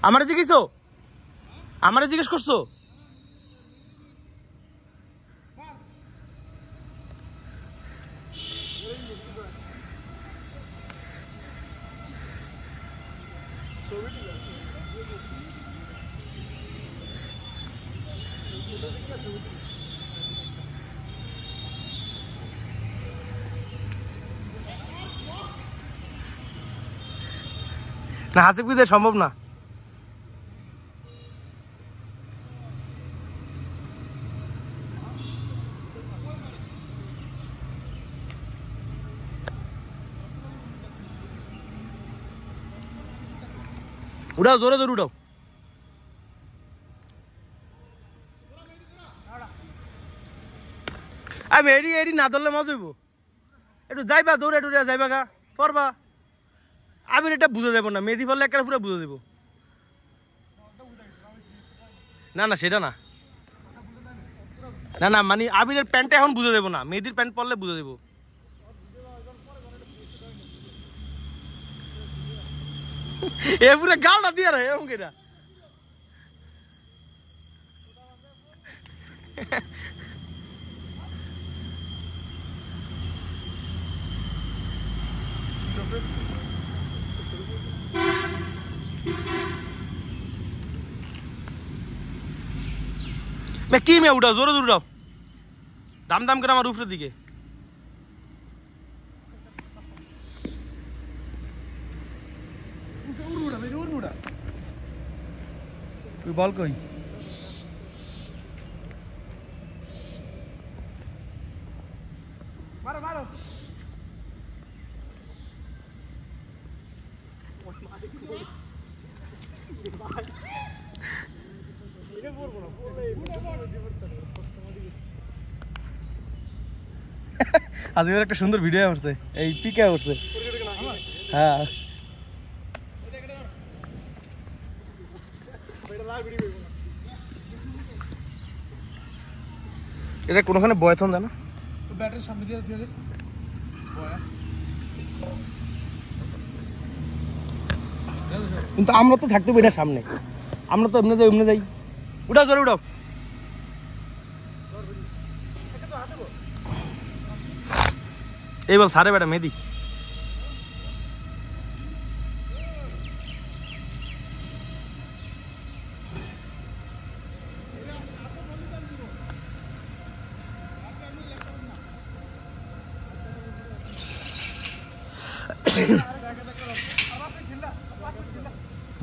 আমারে জিজ্ঞেসো আমারে জিজ্ঞেস করছো না হাসিব কি দিয়ে সম্ভব না উড়াও জোরে জোরে উড়াও আমি এডি এডি না ধরলে মজা হইব একটু যাইবা দৌড়ে টুড়ে যাইবা গা পড়বা আমি এটা বুঝে দেবো না মেহেদি পড়লে একটা পুরো বুঝে দেবো না না সেটা না না না মানে আবিরের প্যান্টটা এখন বুঝে দেবো না মেহেদির প্যান্ট পরলে বুঝে দেবো এ পুরো গালটা দিয়ে রে এরকম কেটা কি মে উঠাও জোরে জোরে উঠাও দাম দাম করে আমার উপরের দিকে তুই বল কই মারো মারো আজকে একটা সুন্দর ভিডিও করছে এই পিকে করছে হ্যাঁ এটা কোনখানে বয়থন জানা ব্যাটারির সামনে দিয়ে দিয়ে দে কিন্তু আমরা তো থাকতে এটা সামনে আমরা তো এমনি যাই উঠাও জোরে উঠাও এই বল সারে বেটা মেহেদি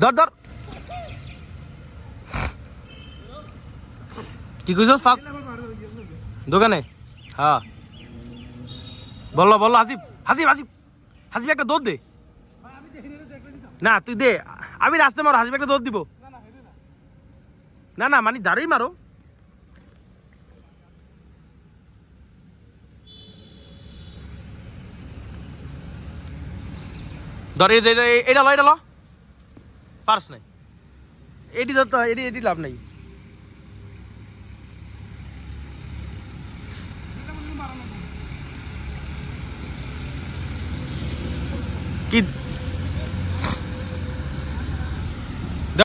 ধর ধর কি কইছস ফাস্ট দোকানে হ্যাঁ বললো বললো হাসিব হাসিব হাসিব হাসিব একটা দৌড় দে না তুই দে আমি রাস্তা মারো হাসিব একটা দৌড় দিব না না মানে দাঁড়াই মারো ধর এই যে এটা লো পারস নাই এটি ধরতে হয় এটি লাভ নাই কি